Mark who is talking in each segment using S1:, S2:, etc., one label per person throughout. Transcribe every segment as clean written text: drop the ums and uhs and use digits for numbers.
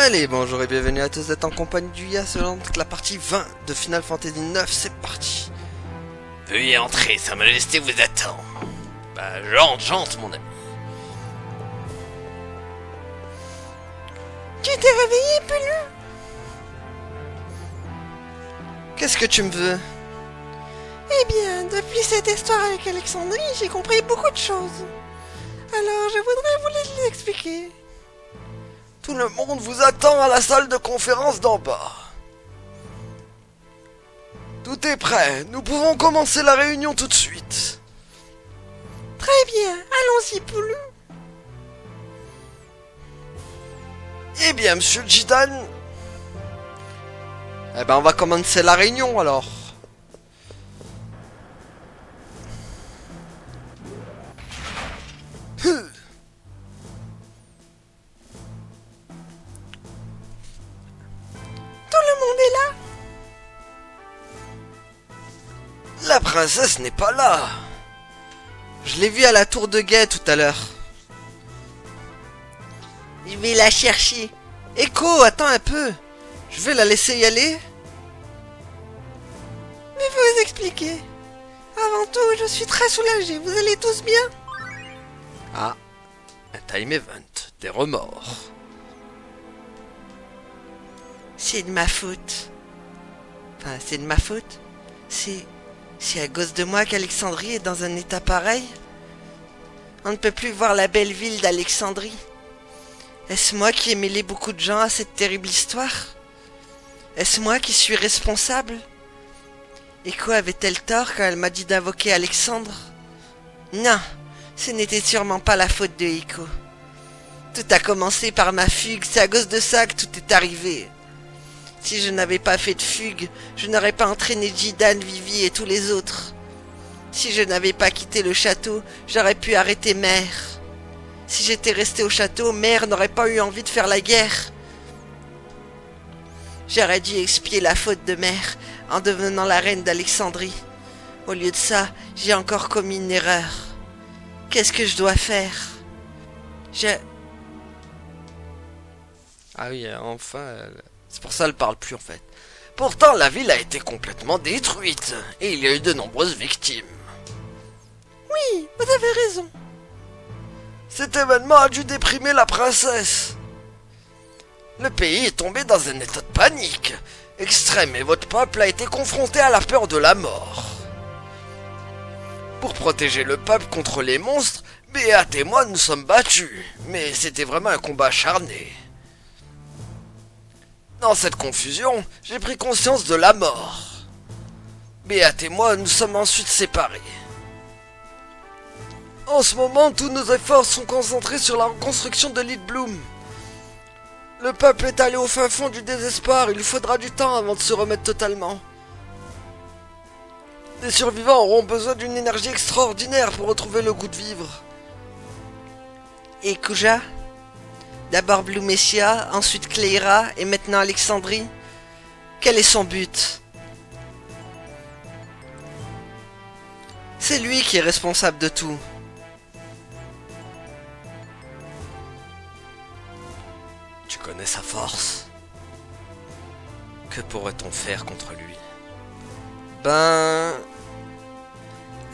S1: Allez, bonjour et bienvenue à tous, vous êtes en compagnie du Ya selon la partie 20 de Final Fantasy 9, c'est parti.
S2: Veuillez entrer, Sa Majesté vous attend. Bah, j'entre, mon ami.
S3: Tu t'es réveillé, Pulu?
S1: Qu'est-ce que tu me veux?
S3: Eh bien, depuis cette histoire avec Alexandrie, j'ai compris beaucoup de choses. Alors, je voudrais vous les expliquer.
S1: Tout le monde vous attend à la salle de conférence d'en bas. Tout est prêt, nous pouvons commencer la réunion tout de suite.
S3: Très bien, allons-y, Pulu.
S1: Eh bien, monsieur Jidan... Eh ben, on va commencer la réunion, alors. La princesse n'est pas là. Je l'ai vue à la tour de guet tout à l'heure.
S3: Je vais la chercher.
S1: Echo, attends un peu. Je vais la laisser y aller.
S3: Mais vous expliquer. Avant tout, je suis très soulagé. Vous allez tous bien?
S1: Ah, un time event, des remords.
S3: C'est de ma faute. Enfin, c'est de ma faute. C'est à cause de moi qu'Alexandrie est dans un état pareil. On ne peut plus voir la belle ville d'Alexandrie. Est-ce moi qui ai mêlé beaucoup de gens à cette terrible histoire? Est-ce moi qui suis responsable? Echo avait-elle tort quand elle m'a dit d'invoquer Alexandre? Non, ce n'était sûrement pas la faute de Echo. Tout a commencé par ma fugue, c'est à cause de ça que tout est arrivé. Si je n'avais pas fait de fugue, je n'aurais pas entraîné Jidan, Vivi et tous les autres. Si je n'avais pas quitté le château, j'aurais pu arrêter Mère. Si j'étais resté au château, Mère n'aurait pas eu envie de faire la guerre. J'aurais dû expier la faute de Mère en devenant la reine d'Alexandrie. Au lieu de ça, j'ai encore commis une erreur. Qu'est-ce que je dois faire?
S1: Ah oui, enfin... C'est pour ça qu'elle parle plus en fait. Pourtant, la ville a été complètement détruite et il y a eu de nombreuses victimes.
S3: Oui, vous avez raison.
S1: Cet événement a dû déprimer la princesse. Le pays est tombé dans un état de panique extrême et votre peuple a été confronté à la peur de la mort. Pour protéger le peuple contre les monstres, Beat et moi nous sommes battus, mais c'était vraiment un combat acharné. Dans cette confusion, j'ai pris conscience de la mort. Beat et moi nous sommes ensuite séparés. En ce moment, tous nos efforts sont concentrés sur la reconstruction de l'île Bloom. Le peuple est allé au fin fond du désespoir, il lui faudra du temps avant de se remettre totalement. Les survivants auront besoin d'une énergie extraordinaire pour retrouver le goût de vivre.
S3: Et Kuja? D'abord Blumecia, ensuite Cléira et maintenant Alexandrie. Quel est son but?
S1: C'est lui qui est responsable de tout. Tu connais sa force. Que pourrait-on faire contre lui? Ben...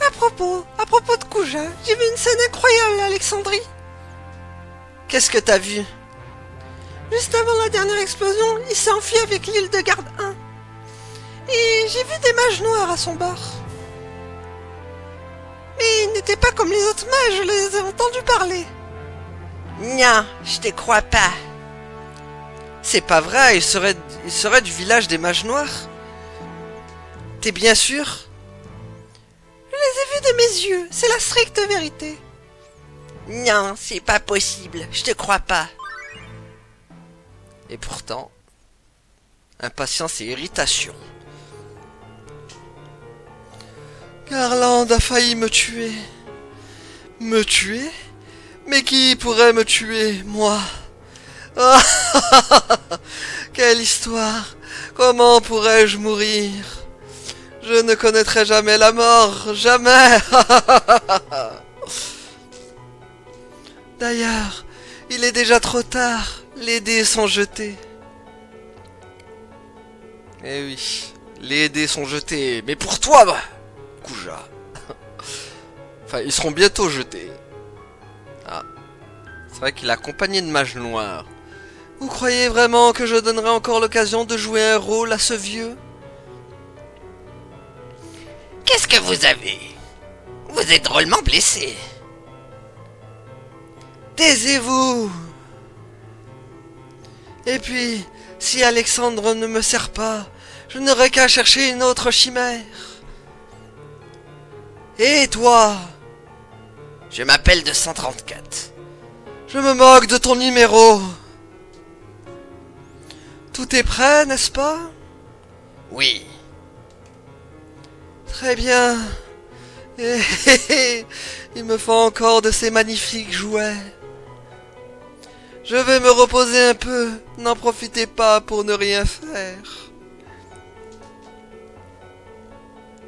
S3: À propos de Kuja, j'ai vu une scène incroyable à Alexandrie.
S1: Qu'est-ce que t'as vu?
S3: Juste avant la dernière explosion, il s'est enfui avec l'île de garde 1. Et j'ai vu des mages noirs à son bord. Mais ils n'étaient pas comme les autres mages, je les ai entendus parler. Non, je te crois pas.
S1: C'est pas vrai, il serait du village des mages noirs. T'es bien sûr?
S3: Je les ai vus de mes yeux, c'est la stricte vérité. Non, c'est pas possible, je te crois pas.
S1: Et pourtant, impatience et irritation. Garland a failli me tuer. Me tuer? Mais qui pourrait me tuer, moi? Ah, quelle histoire! Comment pourrais-je mourir? Je ne connaîtrai jamais la mort, jamais! D'ailleurs, il est déjà trop tard. Les dés sont jetés. Eh oui, les dés sont jetés. Mais pour toi, bah, Kuja. Enfin, ils seront bientôt jetés. Ah. C'est vrai qu'il est accompagné de mages noirs. Vous croyez vraiment que je donnerai encore l'occasion de jouer un rôle à ce vieux?
S2: Qu'est-ce que vous avez? Vous êtes drôlement blessé.
S1: Taisez-vous! Et puis, si Alexandre ne me sert pas, je n'aurai qu'à chercher une autre chimère. Et toi?
S2: Je m'appelle 234.
S1: Je me moque de ton numéro. Tout est prêt, n'est-ce pas?
S2: Oui.
S1: Très bien. Il me faut encore de ces magnifiques jouets. Je vais me reposer un peu. N'en profitez pas pour ne rien faire.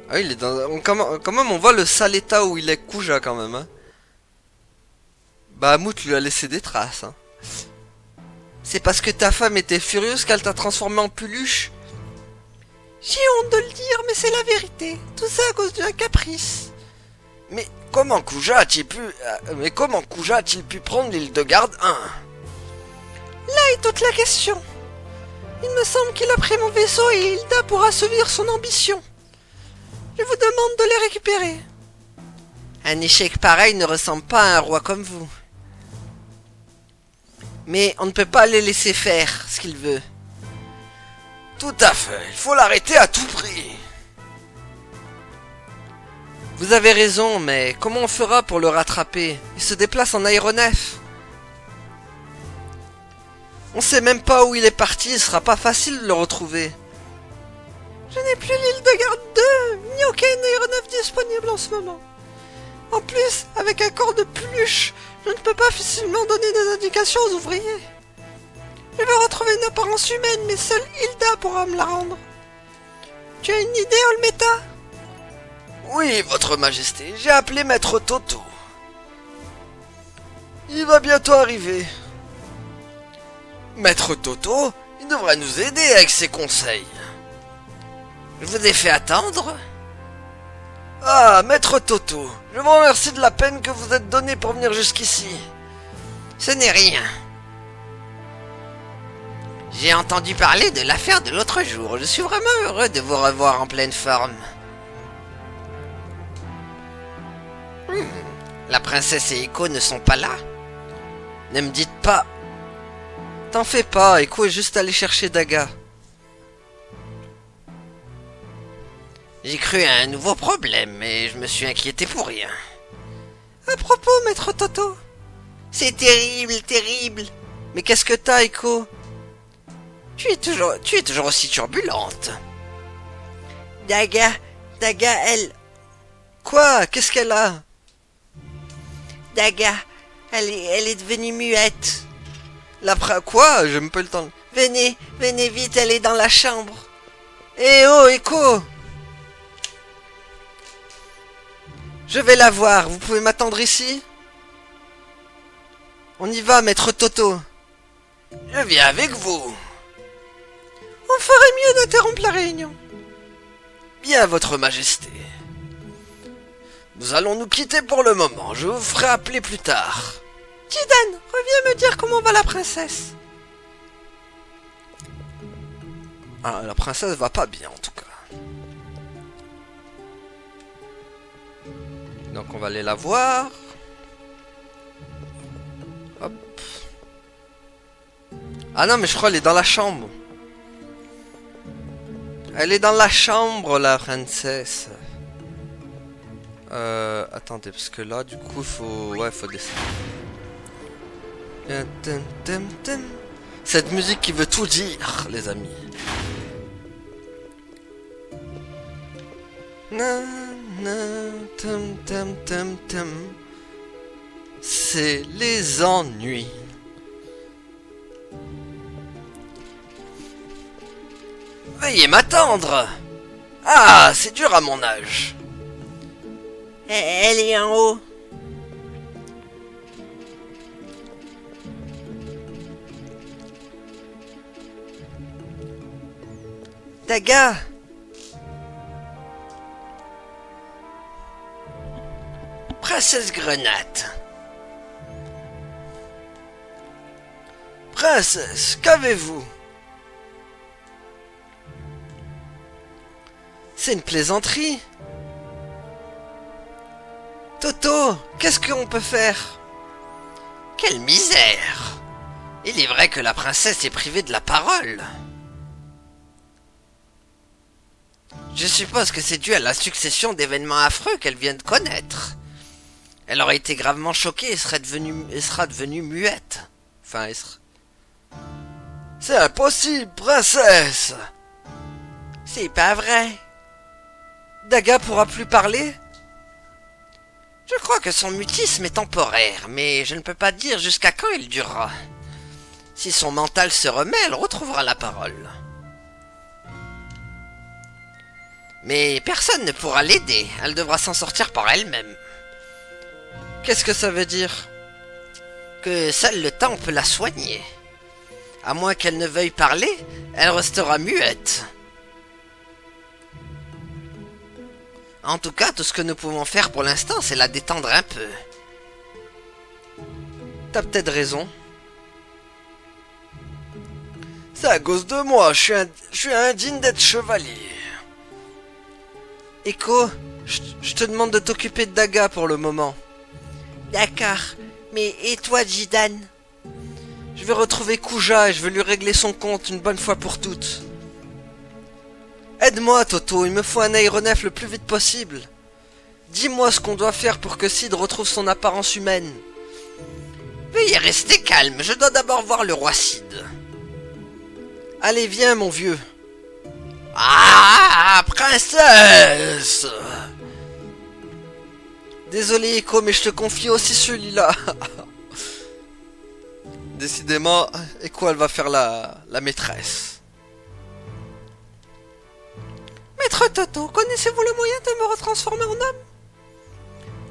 S1: Ah, il est dans... Quand même, on voit le sale état où il est Kuja quand même. Hein. Bahamut lui a laissé des traces. Hein. C'est parce que ta femme était furieuse qu'elle t'a transformé en peluche? J'ai honte de le dire, mais c'est la vérité. Tout ça à cause d'un caprice.
S2: Mais comment Kuja a-t-il pu prendre l'île de Garde 1?
S1: Là est toute la question. Il me semble qu'il a pris mon vaisseau et Hilda pour assouvir son ambition. Je vous demande de les récupérer. Un échec pareil ne ressemble pas à un roi comme vous. Mais on ne peut pas les laisser faire ce qu'il veut.
S2: Tout à fait, il faut l'arrêter à tout prix.
S1: Vous avez raison, mais comment on fera pour le rattraper? Il se déplace en aéronef. On sait même pas où il est parti, il sera pas facile de le retrouver. Je n'ai plus l'île de Garde 2, ni aucun aéronef disponible en ce moment. En plus, avec un corps de peluche, je ne peux pas facilement donner des indications aux ouvriers. Je vais retrouver une apparence humaine, mais seule Hilda pourra me la rendre. Tu as une idée, Olmeta?
S2: Oui, votre majesté, j'ai appelé maître Toto.
S1: Il va bientôt arriver.
S2: Maître Toto, il devrait nous aider avec ses conseils. Je vous ai fait attendre?
S1: Ah, maître Toto, je vous remercie de la peine que vous êtes donnée pour venir jusqu'ici.
S2: Ce n'est rien. J'ai entendu parler de l'affaire de l'autre jour. Je suis vraiment heureux de vous revoir en pleine forme. La princesse et Eiko ne sont pas là?
S1: Ne me dites pas. T'en fais pas, Eiko est juste allé chercher Daga.
S2: J'ai cru à un nouveau problème, mais je me suis inquiété pour rien.
S1: À propos, maître Toto.
S2: C'est terrible, terrible.
S1: Mais qu'est-ce que t'as, Eiko?
S2: Tu es toujours aussi turbulente.
S3: Daga, elle...
S1: Quoi? Qu'est-ce qu'elle a?
S3: Daga, elle est devenue muette.
S1: Quoi? J'ai même pas eu le temps.
S3: Venez vite, elle est dans la chambre.
S1: Eh oh, Eiko! Je vais la voir, vous pouvez m'attendre ici? On y va, maître Toto.
S2: Je viens avec vous.
S1: On ferait mieux d'interrompre la réunion.
S2: Bien, votre majesté. Nous allons nous quitter pour le moment, je vous ferai appeler plus tard.
S1: Jidan, reviens me dire comment va la princesse. Ah, la princesse va pas bien en tout cas. Donc on va aller la voir. Hop. Ah non mais je crois qu'elle est dans la chambre. Elle est dans la chambre la princesse. Attendez parce que là du coup faut... Ouais faut descendre. Cette musique qui veut tout dire les amis. C'est les ennuis.
S2: Veuillez m'attendre. Ah, c'est dur à mon âge.
S3: Elle est en haut. Daga!
S2: Princesse Grenade. Princesse, qu'avez-vous?
S3: C'est une plaisanterie. Toto, qu'est-ce qu'on peut faire?
S2: Quelle misère! Il est vrai que la princesse est privée de la parole. Je suppose que c'est dû à la succession d'événements affreux qu'elle vient de connaître. Elle aurait été gravement choquée et sera devenue muette. Enfin, elle sera...
S1: C'est impossible, princesse!
S3: C'est pas vrai. Daga pourra plus parler?
S2: Je crois que son mutisme est temporaire, mais je ne peux pas dire jusqu'à quand il durera. Si son mental se remet, elle retrouvera la parole. Mais personne ne pourra l'aider, elle devra s'en sortir par elle-même.
S3: Qu'est-ce que ça veut dire?
S2: Que seul le temps peut la soigner. À moins qu'elle ne veuille parler, elle restera muette. En tout cas, tout ce que nous pouvons faire pour l'instant, c'est la détendre un peu.
S3: T'as peut-être raison.
S1: C'est à cause de moi, je suis indigne d'être chevalier.
S3: Echo, je te demande de t'occuper de Daga pour le moment.
S2: D'accord, mais et toi, Jidan?
S3: Je vais retrouver Kuja et je vais lui régler son compte une bonne fois pour toutes. Aide-moi, Toto, il me faut un aéronef le plus vite possible. Dis-moi ce qu'on doit faire pour que Sid retrouve son apparence humaine.
S2: Veuillez rester calme, je dois d'abord voir le roi Sid.
S3: Allez, viens, mon vieux.
S2: Ah, princesse!
S3: Désolé, Echo, mais je te confie aussi celui-là. Décidément, Echo, elle va faire la maîtresse. Maître Toto, connaissez-vous le moyen de me retransformer en homme?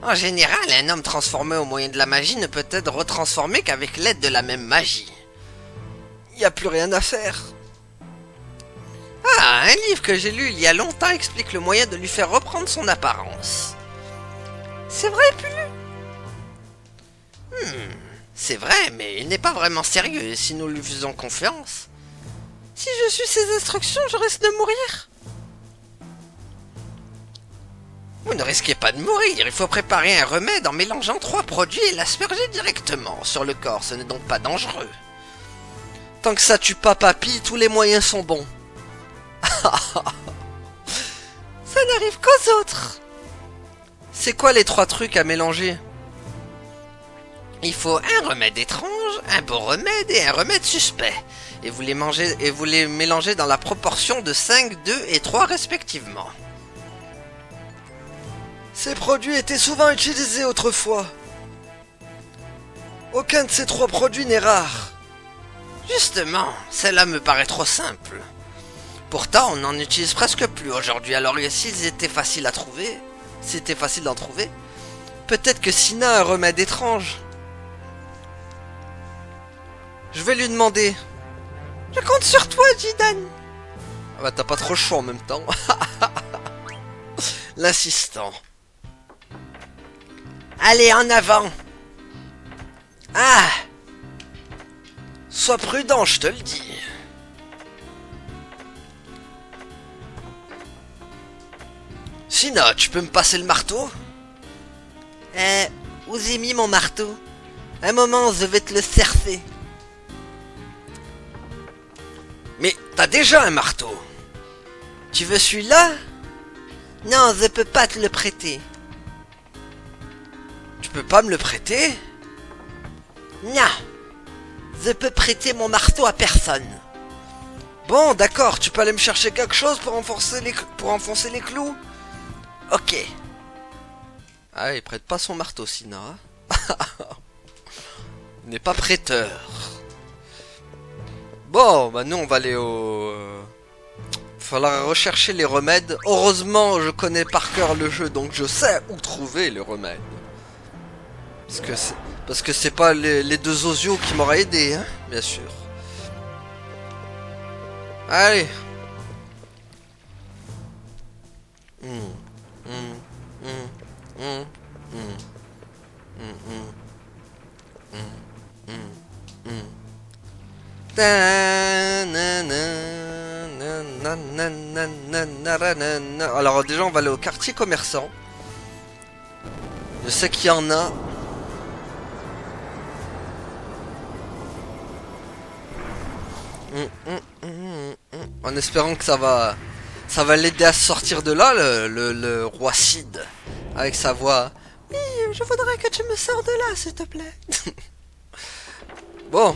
S2: En général, un homme transformé au moyen de la magie ne peut être retransformé qu'avec l'aide de la même magie.
S3: Il n'y a plus rien à faire.
S2: Ah, un livre que j'ai lu il y a longtemps explique le moyen de lui faire reprendre son apparence.
S3: C'est vrai, Pulu?
S2: C'est vrai, mais il n'est pas vraiment sérieux si nous lui faisons confiance.
S3: Si je suis ses instructions, je risque de mourir.
S2: Vous ne risquez pas de mourir, il faut préparer un remède en mélangeant 3 produits et l'asperger directement sur le corps, ce n'est donc pas dangereux.
S3: Tant que ça tue pas papy, tous les moyens sont bons. Ça n'arrive qu'aux autres. C'est quoi les 3 trucs à mélanger?
S2: Il faut un remède étrange, un bon remède et un remède suspect. Et vous les mélangez dans la proportion de 5, 2 et 3 respectivement.
S1: Ces produits étaient souvent utilisés autrefois. Aucun de ces 3 produits n'est rare.
S2: Justement, cela me paraît trop simple. Pourtant, on n'en utilise presque plus aujourd'hui, alors s'ils étaient faciles à trouver,
S3: c'était facile d'en trouver. Peut-être que Sina a un remède étrange. Je vais lui demander. Je compte sur toi, Jidan. Ah bah t'as pas trop chaud en même temps. L'assistant.
S2: Allez, en avant. Ah!
S1: Sois prudent, je te le dis. Sina, tu peux me passer le marteau?
S3: Où j'ai mis mon marteau? Un moment, je vais te le cercer.
S1: Mais t'as déjà un marteau.
S3: Tu veux celui-là? Non, je peux pas te le prêter.
S1: Tu peux pas me le prêter?
S3: Non. Je peux prêter mon marteau à personne.
S1: Bon, d'accord, tu peux aller me chercher quelque chose pour enfoncer les clous?
S3: Ok.
S1: Ah, il prête pas son marteau, Sina. Il n'est pas prêteur. Bon, bah nous on va aller au... Falloir rechercher les remèdes. Heureusement, je connais par cœur le jeu, donc je sais où trouver les remèdes. Parce que c'est pas les 2 osios qui m'auraient aidé, hein, bien sûr. Allez. Hum, hum, hum, hum, hum, hum, hum, hum, hum. Alors déjà on va aller au quartier commerçant. Je sais qu'il y en a. En espérant que ça va l'aider à sortir de là, le roi Cid, avec sa voix. Oui, je voudrais que tu me sors de là, s'il te plaît. Bon,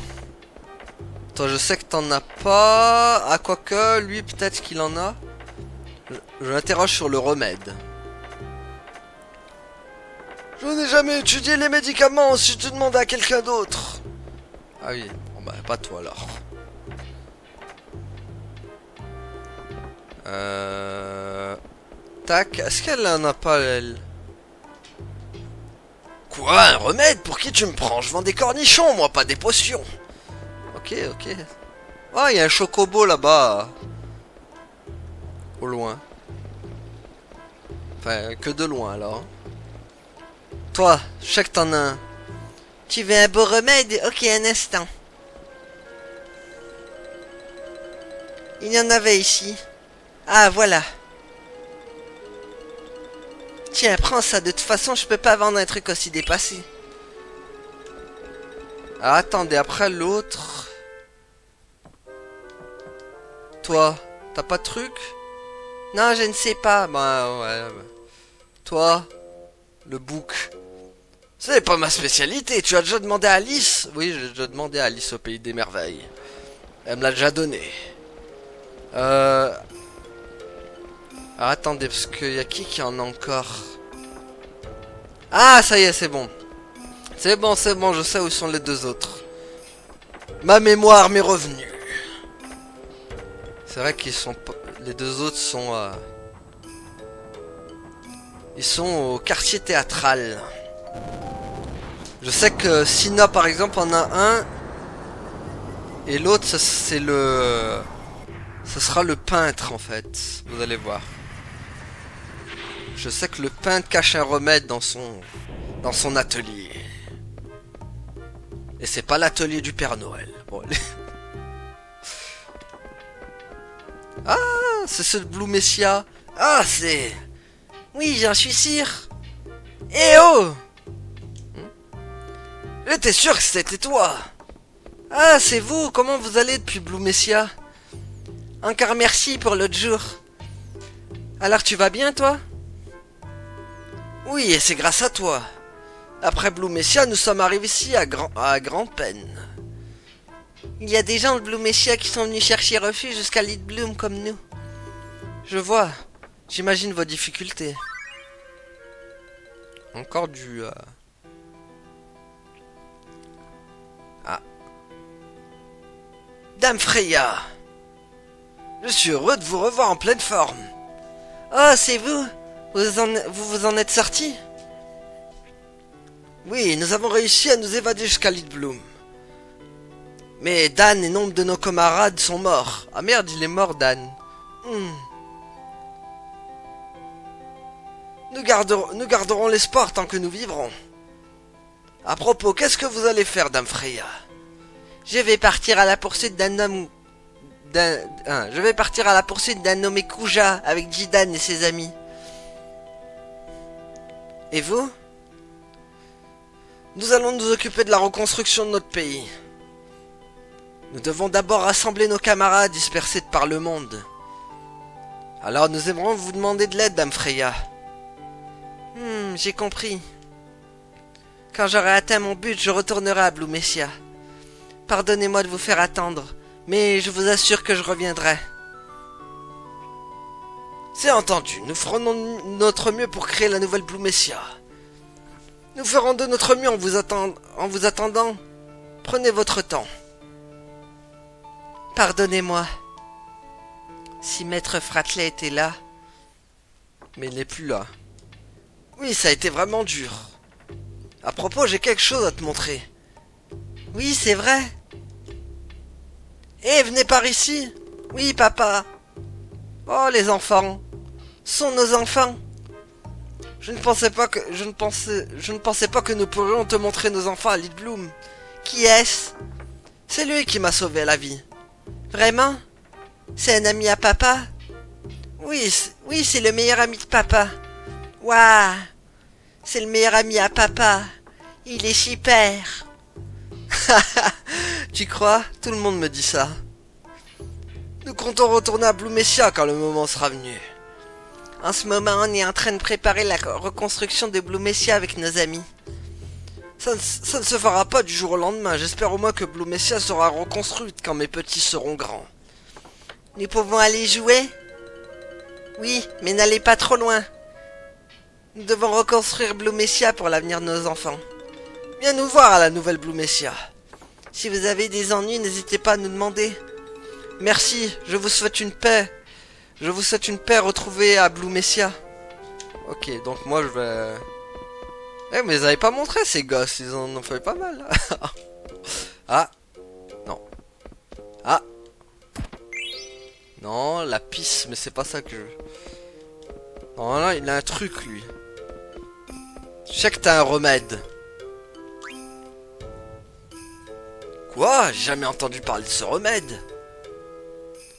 S1: toi, je sais que t'en as pas. Ah, quoique, lui, peut-être qu'il en a. Je l'interroge sur le remède. Je n'ai jamais étudié les médicaments. Si tu demandes à quelqu'un d'autre. Ah oui, bon bah, pas toi alors. Tac, est-ce qu'elle en a pas, elle? Quoi, un remède? Pour qui tu me prends? Je vends des cornichons, moi, pas des potions. Ok, ok. Ah, il y a un chocobo là-bas. Au loin. Enfin, que de loin, alors. Toi, je sais que t'en as un.
S3: Tu veux un beau remède? Ok, un instant. Il y en avait ici. Ah, voilà. Tiens, prends ça. De toute façon, je peux pas vendre un truc aussi dépassé.
S1: Ah, attendez, après l'autre. Toi, t'as pas de truc?
S3: Non, je ne sais pas.
S1: Bah ouais. Toi, le bouc. C'est pas ma spécialité. Tu as déjà demandé à Alice? Oui, j'ai déjà demandé à Alice au pays des merveilles. Elle me l'a déjà donné. Ah, attendez, parce qu'il y a qui en a encore? Ah, ça y est, c'est bon. C'est bon, je sais où sont les deux autres. Ma mémoire m'est revenue. C'est vrai qu'ils sont pas... Les deux autres sont... Ils sont au quartier théâtral. Je sais que Sina, par exemple, en a un. Et l'autre, c'est le... Ce sera le peintre, en fait. Vous allez voir. Je sais que le peintre cache un remède dans son atelier. Et c'est pas l'atelier du Père Noël. Bon, ah, c'est ce Blue Messia. Ah, c'est...
S3: Oui, j'en suis sûr.
S1: Eh oh! J'étais sûr que c'était toi. Ah, c'est vous. Comment vous allez depuis Blue Messia?
S3: Encore merci pour l'autre jour. Alors tu vas bien, toi?
S1: Oui, et c'est grâce à toi. Après Blue Messia, nous sommes arrivés ici à grande peine.
S3: Il y a des gens de Blue Messia qui sont venus chercher refuge jusqu'à Little Bloom comme nous.
S1: Je vois. J'imagine vos difficultés. Encore du... Ah. Dame Freya. Je suis heureux de vous revoir en pleine forme.
S3: Oh, c'est vous? Vous en êtes sorti?
S1: Oui, nous avons réussi à nous évader jusqu'à Little Bloom. Mais Dan et nombre de nos camarades sont morts. Ah merde, il est mort, Dan. Nous garderons l'espoir tant que nous vivrons. À propos, qu'est-ce que vous allez faire, Dame Freya?
S3: Je vais partir à la poursuite d'un homme... Je vais partir à la poursuite d'un nommé Kuja avec Jidan et ses amis.
S1: Et vous? Nous allons nous occuper de la reconstruction de notre pays. Nous devons d'abord rassembler nos camarades dispersés de par le monde. Alors nous aimerons vous demander de l'aide, Dame Freya.
S3: J'ai compris. Quand j'aurai atteint mon but, je retournerai à Blue Messia. Pardonnez-moi de vous faire attendre, mais je vous assure que je reviendrai.
S1: C'est entendu, nous ferons notre mieux pour créer la nouvelle Blue Messia. Nous ferons de notre mieux en vous attendant. Prenez votre temps.
S3: Pardonnez-moi. Si Maître Fratley était là...
S1: Mais il n'est plus là. Oui, ça a été vraiment dur. À propos, j'ai quelque chose à te montrer.
S3: Oui, c'est vrai.
S1: Eh, venez par ici.
S3: Oui, papa.
S1: Oh, les enfants.
S3: sont nos enfants.
S1: Je ne pensais pas que nous pourrions te montrer nos enfants à Little Bloom.
S3: Qui est-ce?
S1: C'est lui qui m'a sauvé la vie.
S3: Vraiment? C'est un ami à papa? Oui, oui, c'est le meilleur ami de papa. Waouh! C'est le meilleur ami à papa. Il est super.
S1: Tu crois? Tout le monde me dit ça. Nous comptons retourner à Blue Messia quand le moment sera venu.
S3: En ce moment, on est en train de préparer la reconstruction de Blue Messia avec nos amis.
S1: Ça ne se fera pas du jour au lendemain. J'espère au moins que Blue Messia sera reconstruite quand mes petits seront grands.
S3: Nous pouvons aller jouer? Oui, mais n'allez pas trop loin. Nous devons reconstruire Blue Messia pour l'avenir de nos enfants.
S1: Viens nous voir à la nouvelle Blue Messia.
S3: Si vous avez des ennuis, n'hésitez pas à nous demander.
S1: Merci, je vous souhaite une paix. Je vous souhaite une paix retrouvée à Blue Messia. Ok, donc moi je vais... Eh, mais ils avaient pas montré ces gosses, ils en ont fait pas mal. Ah. Non. Ah. Non, la pisse, mais c'est pas ça que je veux. Non, là, il a un truc, lui. Je sais que t'as un remède. Quoi? J'ai jamais entendu parler de ce remède.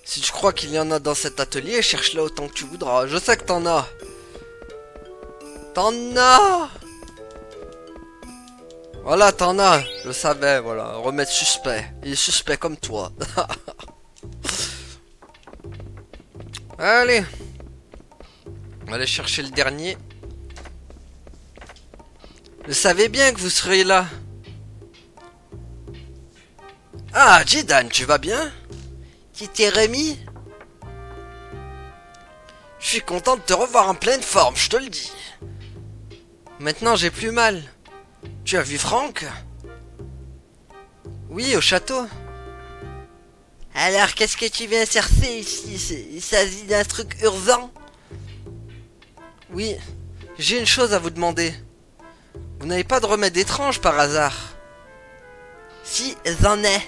S1: Si tu crois qu'il y en a dans cet atelier, cherche-le autant que tu voudras. Je sais que t'en as. T'en as! Voilà, t'en as. Je savais, voilà. Remède suspect. Il est suspect comme toi. Allez. On va aller chercher le dernier. Je savais bien que vous seriez là. Ah, Jidan, tu vas bien?
S3: Tu t'es remis?
S1: Je suis content de te revoir en pleine forme, je te le dis. Maintenant, j'ai plus mal. Tu as vu Franck? Oui, au château.
S3: Alors, qu'est-ce que tu viens chercher ici? Il s'agit d'un truc urgent?
S1: Oui, j'ai une chose à vous demander. Vous n'avez pas de remède étrange par hasard?
S3: Si, j'en ai.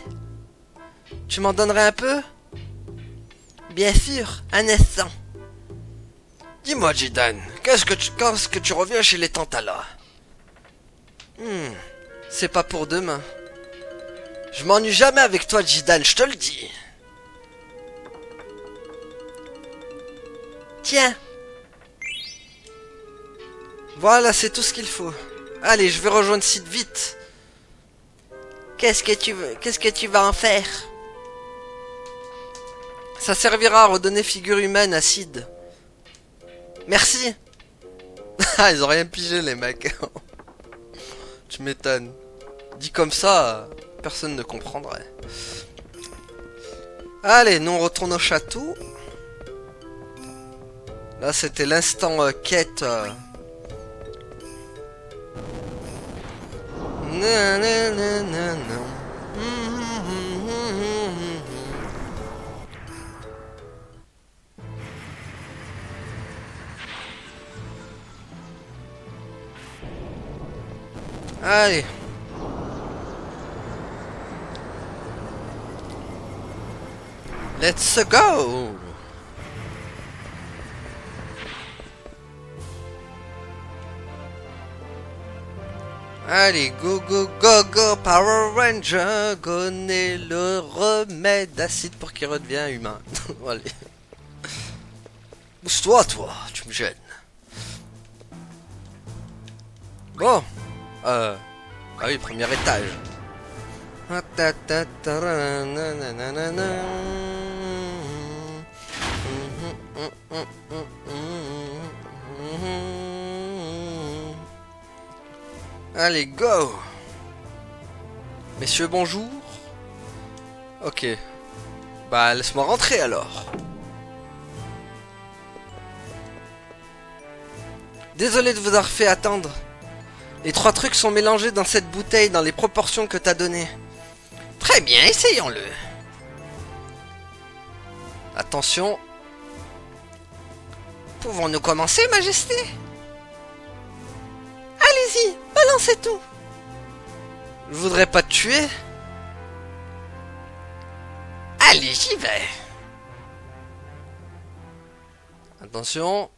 S1: Tu m'en donnerais un peu?
S3: Bien sûr, un instant.
S1: Dis-moi, Jidan, quand est-ce que tu reviens chez les Tantala? C'est pas pour demain. Je m'ennuie jamais avec toi, Jidan, je te le dis.
S3: Tiens.
S1: Voilà, c'est tout ce qu'il faut. Allez, je vais rejoindre Sid vite.
S3: Qu'est-ce que tu vas en faire?
S1: Ça servira à redonner figure humaine à Sid. Merci. Ah, ils ont rien pigé, les mecs. Tu m'étonnes. Dit comme ça, personne ne comprendrait. Allez, nous on retourne au château. Là, c'était l'instant quête. Non, non, non, non, non. Allez. Let's go. Allez, go, go, go, go, Power Ranger, connais le remède d'acide pour qu'il redevienne humain. Allez. Bouge-toi, toi, tu me gênes. Bon. Ah oui, premier étage. Allez, go! Messieurs, bonjour. Ok. Bah, laisse-moi rentrer alors. Désolé de vous avoir fait attendre. Les 3 trucs sont mélangés dans cette bouteille dans les proportions que t'as données.
S2: Très bien, essayons-le.
S1: Attention.
S2: Pouvons-nous commencer, Majesté?
S3: Allez-y, balancez tout.
S1: Je voudrais pas te tuer.
S2: Allez, j'y vais.
S1: Attention.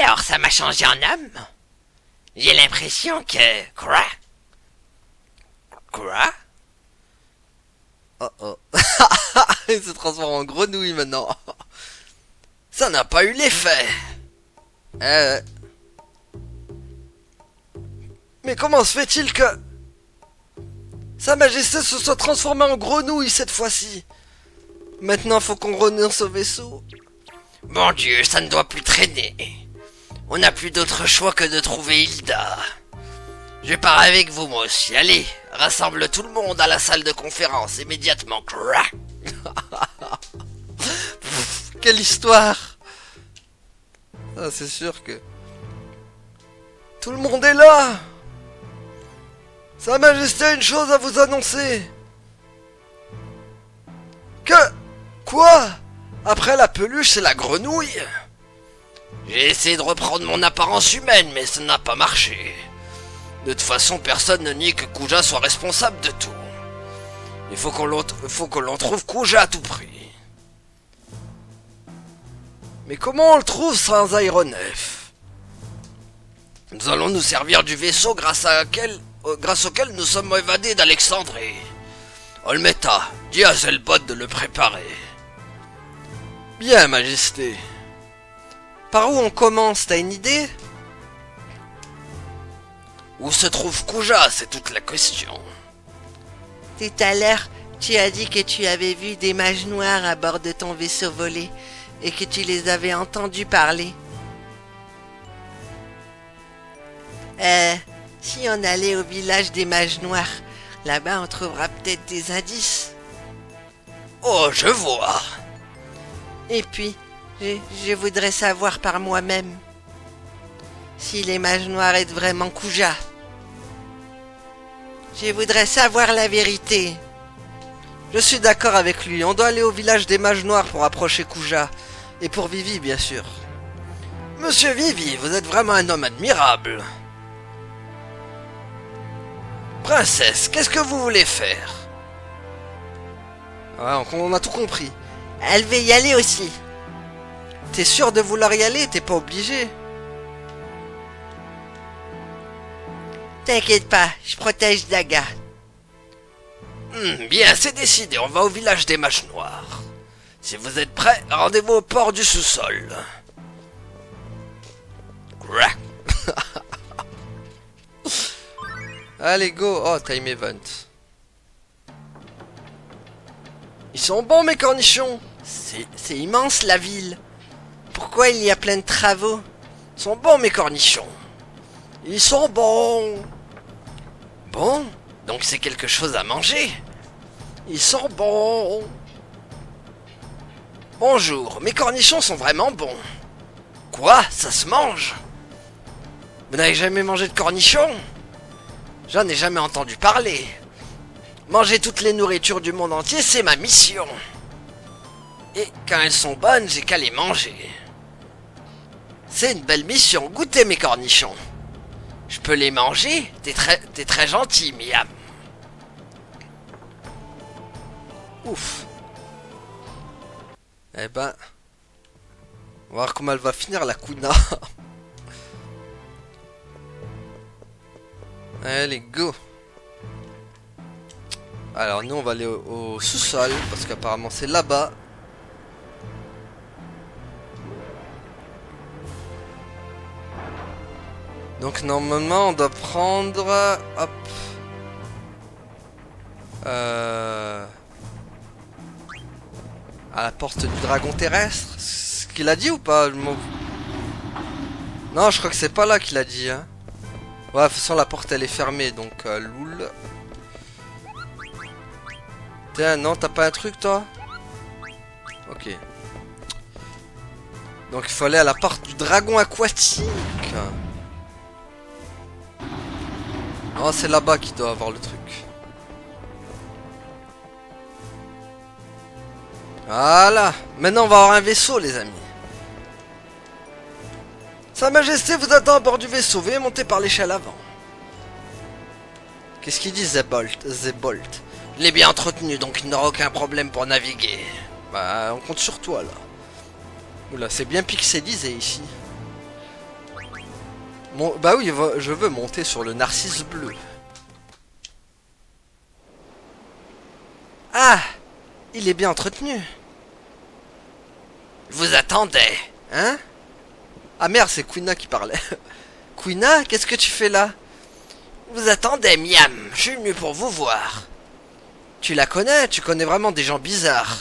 S2: alors, ça m'a changé en homme? J'ai l'impression que... Quoi? Quoi?
S1: Oh oh. Il se transforme en grenouille maintenant.
S2: Ça n'a pas eu l'effet.
S1: Mais comment se fait-il que... Sa Majesté se soit transformée en grenouille cette fois-ci? Maintenant, faut qu'on renonce au vaisseau.
S2: Bon Dieu, ça ne doit plus traîner. On n'a plus d'autre choix que de trouver Hilda. Je pars avec vous, moi aussi. Allez, rassemble tout le monde à la salle de conférence immédiatement.
S1: Quelle histoire! Ah, c'est sûr que... Tout le monde est là! Sa Majesté a une chose à vous annoncer! Que... Quoi? Après la peluche et la grenouille?
S2: J'ai essayé de reprendre mon apparence humaine, mais ça n'a pas marché. De toute façon, personne ne nie que Kuja soit responsable de tout. Il faut que l'on trouve Kuja à tout prix.
S1: Mais comment on le trouve sans aéronef?
S2: Nous allons nous servir du vaisseau grâce auquel nous sommes évadés d'Alexandrie. Olmeta, dis à Zelbot de le préparer.
S1: Bien, Majesté. Par où on commence, t'as une idée?
S2: Où se trouve Kuja, c'est toute la question.
S3: Tout à l'heure, tu as dit que tu avais vu des mages noirs à bord de ton vaisseau volé et que tu les avais entendus parler. Si on allait au village des mages noirs, là-bas on trouvera peut-être des indices.
S2: Oh, je vois.
S3: Et puis, je voudrais savoir par moi-même si les mages noirs aident vraiment Kuja. Je voudrais savoir la vérité.
S1: Je suis d'accord avec lui, on doit aller au village des mages noirs pour approcher Kuja. Et pour Vivi, bien sûr.
S2: Monsieur Vivi, vous êtes vraiment un homme admirable. Princesse, qu'est-ce que vous voulez faire?
S1: Ouais, on a tout compris.
S3: Elle veut y aller aussi.
S1: T'es sûr de vouloir y aller? T'es pas obligé.
S3: T'inquiète pas, je protège Daga.
S2: Bien, c'est décidé, on va au village des mages noirs. Si vous êtes prêts, rendez-vous au port du sous-sol.
S1: Allez, go. Oh, time event. Ils sont bons, mes cornichons.
S3: C'est immense la ville. Pourquoi il y a plein de travaux?
S2: Ils sont bons, mes cornichons. Ils sont bons. Bon, donc c'est quelque chose à manger. Ils sont bons. Bonjour, mes cornichons sont vraiment bons. Quoi? Ça se mange? Vous n'avez jamais mangé de cornichons? J'en ai jamais entendu parler. Manger toutes les nourritures du monde entier, c'est ma mission. Et quand elles sont bonnes, j'ai qu'à les manger. C'est une belle mission, goûtez mes cornichons. Je peux les manger? T'es très gentil, Miam.
S1: Ouf. Eh ben... On va voir comment elle va finir, la Kuna. Allez, go. Alors, nous, on va aller au sous-sol, parce qu'apparemment, c'est là-bas. Donc, normalement, on doit prendre... Hop. À la porte du dragon terrestre. Ce qu'il a dit ou pas? Non, je crois que c'est pas là qu'il a dit. Hein. Ouais, de toute façon, la porte, elle est fermée, donc loul. Tiens, non, t'as pas un truc, toi? Ok. Donc, il faut aller à la porte du dragon aquatique. Oh, c'est là-bas qu'il doit avoir le truc. Voilà. Maintenant, on va avoir un vaisseau, les amis. Sa Majesté vous attend à bord du vaisseau. Veuillez monter par l'échelle avant. Qu'est-ce qu'il dit, Zebolt?
S2: Je l'ai bien entretenu, donc il n'aura aucun problème pour naviguer.
S1: Bah, on compte sur toi, là. Oula, c'est bien pixelisé, ici. Bah oui, je veux monter sur le narcisse bleu.
S2: Ah, il est bien entretenu. Je vous attendais.
S1: Hein? Ah merde, c'est Quina qui parlait. Quina, qu'est-ce que tu fais là?
S2: Je vous attendais, Miam. Je suis venu pour vous voir.
S1: Tu la connais? Tu connais vraiment des gens bizarres.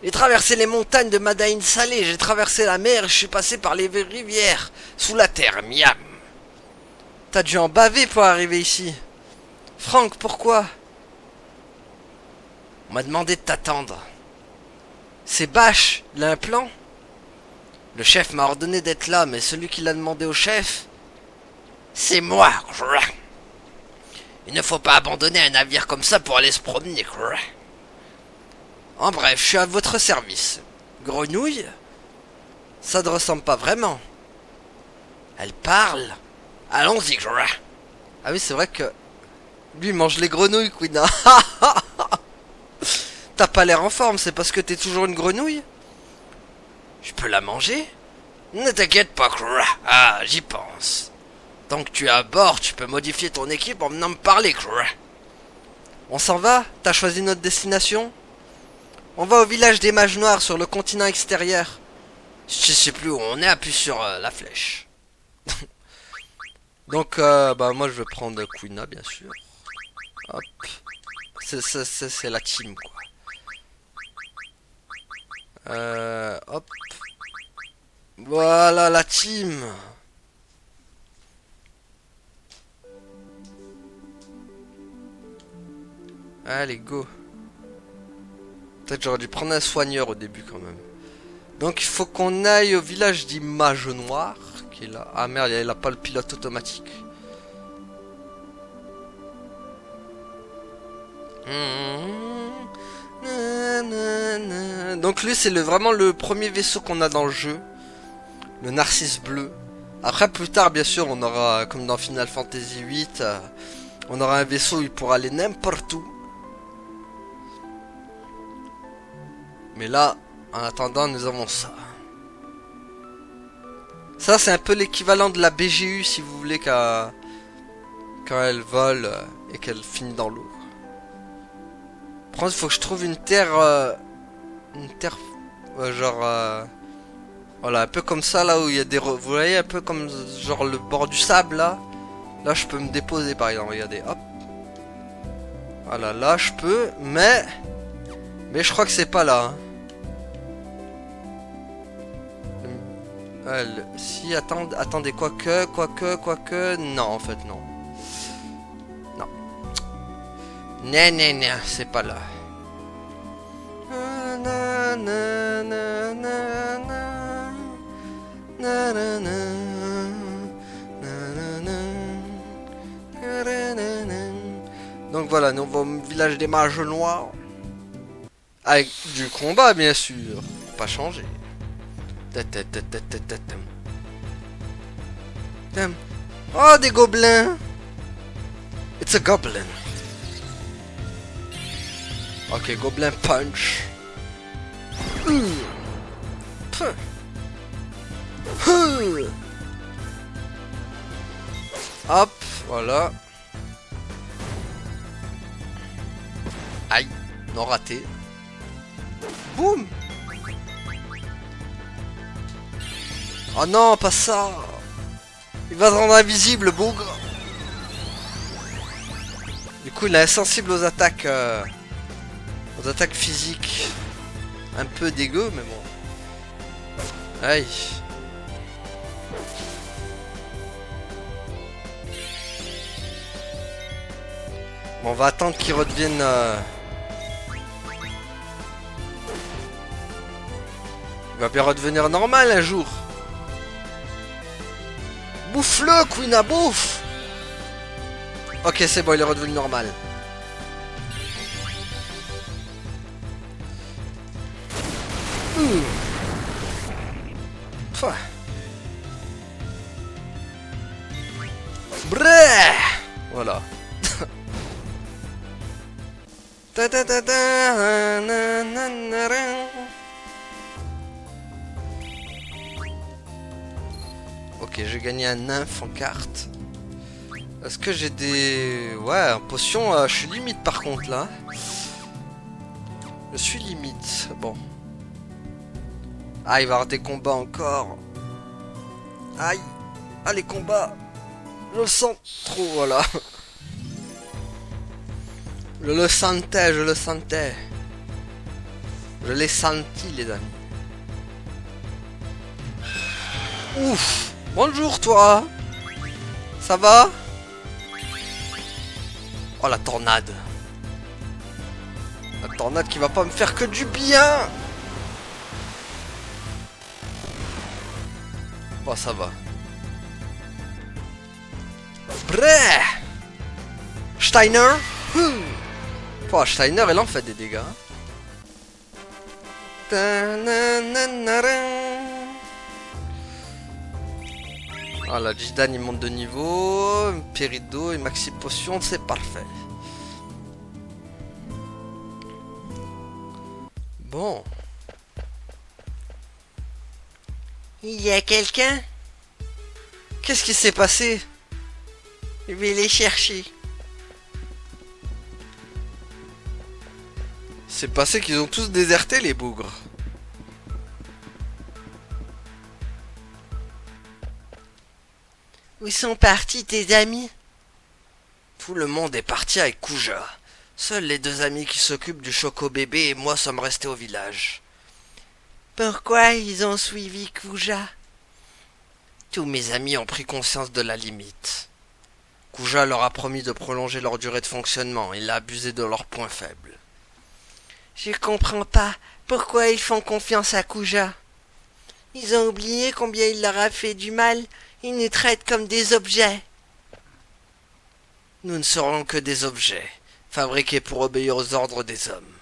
S2: J'ai traversé les montagnes de Madain Salé, j'ai traversé la mer et je suis passé par les rivières, sous la terre, Miam.
S1: T'as dû en baver pour arriver ici. Franck, pourquoi?
S2: On m'a demandé de t'attendre.
S1: C'est Bash, il a un plan?
S2: Le chef m'a ordonné d'être là, mais celui qui l'a demandé au chef, c'est moi. Il ne faut pas abandonner un navire comme ça pour aller se promener.
S1: En bref, je suis à votre service. Grenouille? Ça ne ressemble pas vraiment.
S2: Elle parle. Allons-y.
S1: Ah oui, c'est vrai que... Lui, il mange les grenouilles, Quina. T'as pas l'air en forme, c'est parce que t'es toujours une grenouille?
S2: Je peux la manger? Ne t'inquiète pas, Ah, j'y pense. Tant que tu es à bord, tu peux modifier ton équipe en venant me parler,
S1: On s'en va? T'as choisi notre destination? On va au village des mages noirs sur le continent extérieur.
S2: Je sais plus où on est, appuie sur la flèche.
S1: Donc, bah moi je vais prendre Quina, bien sûr. Hop. C'est la team, quoi. Hop. Voilà la team. Allez, go. Peut-être j'aurais dû prendre un soigneur au début quand même. Donc il faut qu'on aille au village des mages noirs. Qui est là. Ah merde, il a pas le pilote automatique. Donc lui c'est vraiment le premier vaisseau qu'on a dans le jeu. Le narcisse bleu. Après plus tard bien sûr on aura, comme dans Final Fantasy VIII, on aura un vaisseau où il pourra aller n'importe où. Mais là, en attendant, nous avons ça. Ça, c'est un peu l'équivalent de la BGU, si vous voulez, quand elle vole et qu'elle finit dans l'eau. Par contre, il faut que je trouve une terre... genre... voilà, un peu comme ça, là où il y a des... Vous voyez, un peu comme genre le bord du sable, là. Là, je peux me déposer, par exemple. Regardez, hop. Voilà, là, je peux, mais... Mais je crois que c'est pas là, hein. Si, attendez, quoique, non, en fait, non. Non. Non, c'est pas là. Donc voilà, nous on va au village des mages noirs. Avec du combat, bien sûr. Pas changer. Oh, des gobelins! It's a goblin. Ok, gobelin punch. Hop, voilà. Aïe, non raté. Boum! Oh non, pas ça! Il va se rendre invisible, le bougre! Du coup, il est insensible aux attaques physiques. Un peu dégueu, mais bon. Aïe. Bon, on va attendre qu'il redevienne... Il va bien redevenir normal un jour. Bouffe-le, Quina, bouffe! Ok, c'est bon, il est redevenu normal. Brrr. Voilà. Ok, j'ai gagné un nymphe en carte. Est-ce que j'ai des... Ouais, en potion, je suis limite par contre là. Je suis limite. Bon. Ah, il va y avoir des combats encore. Aïe. Ah, les combats. Je le sens trop, voilà. Je le sentais, je le sentais. Je l'ai senti, les amis. Ouf. Bonjour, toi. Ça va? Oh, la tornade. La tornade qui va pas me faire que du bien. Bon, ça va. Brrr. Steiner. Oh, Steiner, elle en fait des dégâts. Ah, la Jidan il monte de niveau. Pérido et Maxi Potion, c'est parfait. Bon.
S3: Il y a quelqu'un?
S1: Qu'est-ce qui s'est passé?
S3: Je vais les chercher.
S1: C'est passé qu'ils ont tous déserté les bougres.
S3: Où sont partis tes amis?
S1: Tout le monde est parti avec Kuja. Seuls les deux amis qui s'occupent du Choco bébé et moi sommes restés au village.
S3: Pourquoi ils ont suivi Kuja?
S1: Tous mes amis ont pris conscience de la limite. Kuja leur a promis de prolonger leur durée de fonctionnement. Il a abusé de leurs points faibles.
S3: Je comprends pas. Pourquoi ils font confiance à Kuja? Ils ont oublié combien il leur a fait du mal. Ils nous traitent comme des objets.
S1: Nous ne serons que des objets, fabriqués pour obéir aux ordres des hommes.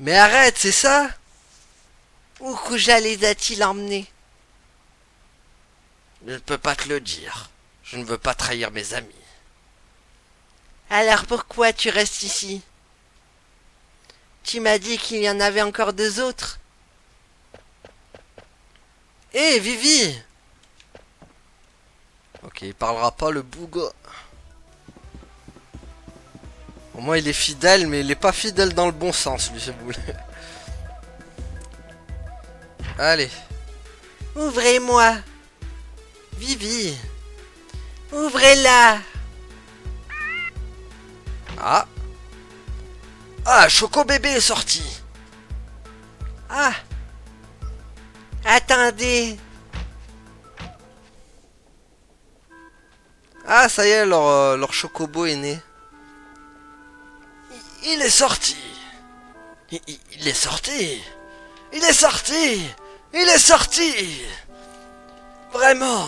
S1: Mais arrête, c'est ça?
S3: Où Kuja les a-t-il emmenés?
S1: Je ne peux pas te le dire. Je ne veux pas trahir mes amis.
S3: Alors pourquoi tu restes ici? Tu m'as dit qu'il y en avait encore deux autres.
S1: Hé, Vivi! Ok, il parlera pas le bougre. Au moins il est fidèle, mais il est pas fidèle dans le bon sens, lui, ce boulet. Allez.
S3: Ouvrez-moi. Vivi. Ouvrez-la.
S1: Ah. Ah, Choco bébé est sorti.
S3: Ah. Attendez.
S1: Ah, ça y est, leur chocobo est né. Il est sorti. Il est sorti. Il est sorti. Il est sorti. Vraiment.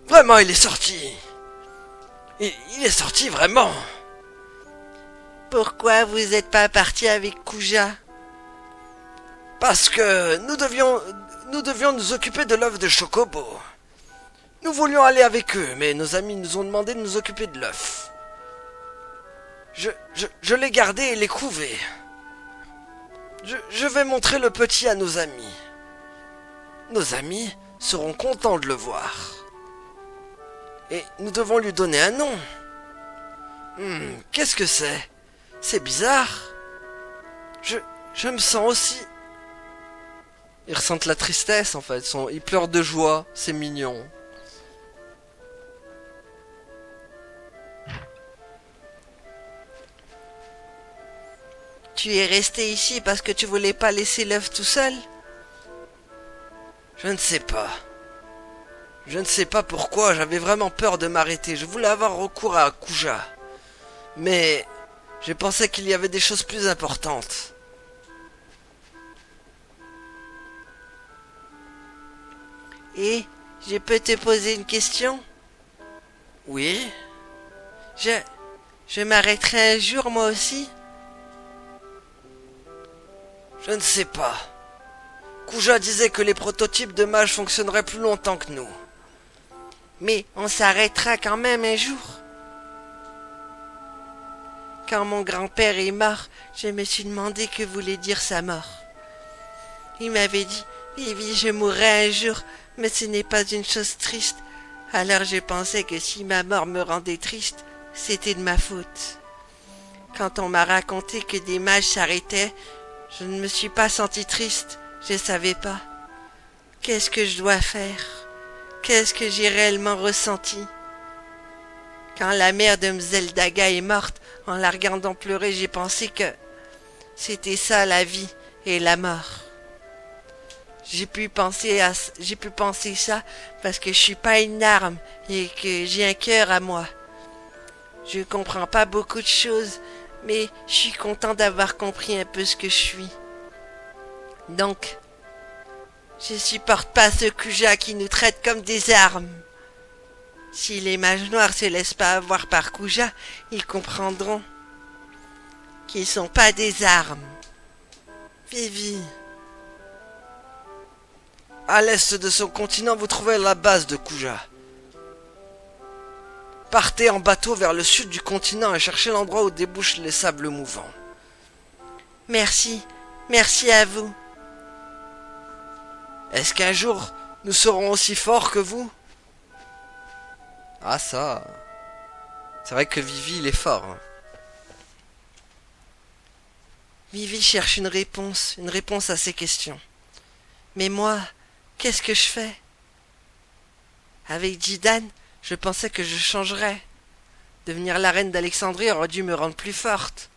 S1: Vraiment, il est sorti. Il est sorti, vraiment.
S3: Pourquoi vous n'êtes pas parti avec Kuja?
S1: Parce que nous devions nous occuper de l'œuf de Chocobo. Nous voulions aller avec eux, mais nos amis nous ont demandé de nous occuper de l'œuf. Je l'ai gardé et l'ai couvé. Je vais montrer le petit à nos amis. Nos amis seront contents de le voir. Et nous devons lui donner un nom. Qu'est-ce que c'est? C'est bizarre. Je me sens aussi... Ils ressentent la tristesse en fait. Ils pleurent de joie. C'est mignon.
S3: Tu es resté ici parce que tu voulais pas laisser l'œuf tout seul?
S1: Je ne sais pas. Je ne sais pas pourquoi. J'avais vraiment peur de m'arrêter. Je voulais avoir recours à Kuja. Mais j'ai pensé qu'il y avait des choses plus importantes.
S3: Et je peux te poser une question?
S1: Oui?
S3: Je m'arrêterai un jour moi aussi?
S1: Je ne sais pas. Kuja disait que les prototypes de mages fonctionneraient plus longtemps que nous.
S3: Mais on s'arrêtera quand même un jour. Quand mon grand-père est mort, je me suis demandé que voulait dire sa mort. Il m'avait dit, Vivi, je mourrai un jour, Mais ce n'est pas une chose triste. Alors je pensais que si ma mort me rendait triste, c'était de ma faute. Quand on m'a raconté que des mages s'arrêtaient, je ne me suis pas senti triste, je savais pas. Qu'est-ce que je dois faire? Qu'est-ce que j'ai réellement ressenti? Quand la mère de Mzelle Daga est morte, en la regardant pleurer, j'ai pensé que c'était ça la vie et la mort. J'ai pu penser ça parce que je suis pas une arme et que j'ai un cœur à moi. Je comprends pas beaucoup de choses, mais je suis content d'avoir compris un peu ce que je suis. Donc, je supporte pas ce Kuja qui nous traite comme des armes. Si les mages noirs se laissent pas avoir par Kuja, ils comprendront qu'ils sont pas des armes. Vivi.
S2: À l'est de son continent, vous trouvez la base de Kuja. Partez en bateau vers le sud du continent et cherchez l'endroit où débouchent les sables mouvants.
S3: Merci, merci à vous.
S2: Est-ce qu'un jour, nous serons aussi forts que vous?
S1: Ah ça... C'est vrai que Vivi, il est fort. Hein.
S3: Vivi cherche une réponse à ses questions. Mais moi, qu'est-ce que je fais? Avec Jidan, je pensais que je changerais. Devenir la reine d'Alexandrie aurait dû me rendre plus forte.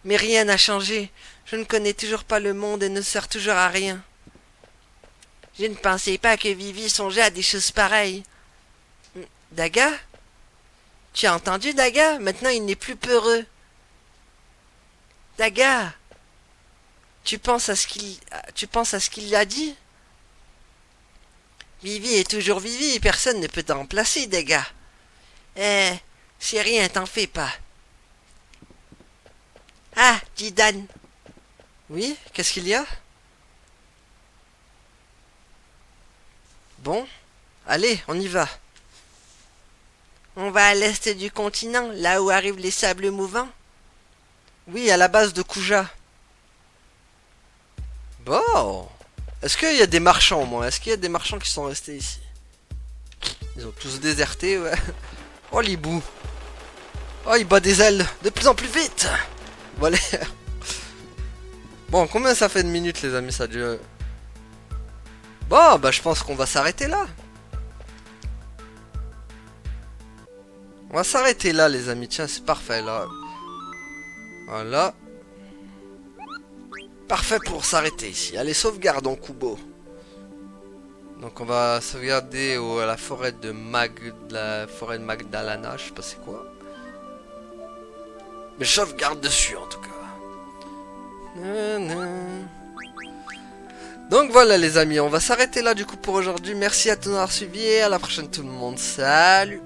S3: Mais rien n'a changé. Je ne connais toujours pas le monde et ne sers toujours à rien. Je ne pensais pas que Vivi songeait à des choses pareilles. Daga? Tu as entendu Daga? Maintenant il n'est plus peureux. Daga, tu penses à ce qu'il a dit? Vivi est toujours Vivi et personne ne peut t'en remplacer, Daga. C'est rien, t'en fais pas. Ah, Jidan.
S1: Oui, qu'est-ce qu'il y a? Bon, allez, on y va.
S3: On va à l'est du continent, là où arrivent les sables mouvants.
S1: Oui, à la base de Kuja. Bon. Est-ce qu'il y a des marchands au moins? Est-ce qu'il y a des marchands qui sont restés ici? Ils ont tous déserté, ouais. Oh, l'hibou. Oh, il bat des ailes de plus en plus vite. Voilà. Bon, combien ça fait de minutes, les amis, ça dure? Bon, bah je pense qu'on va s'arrêter là. On va s'arrêter là, les amis. Tiens, c'est parfait, là. Voilà. Parfait pour s'arrêter ici. Allez, sauvegardons Kubo. Donc on va sauvegarder à la forêt de Magdalena, je sais pas c'est quoi. Mais je sauvegarde dessus en tout cas. Donc voilà les amis, on va s'arrêter là du coup pour aujourd'hui. Merci à tous d'avoir suivi et à la prochaine tout le monde. Salut!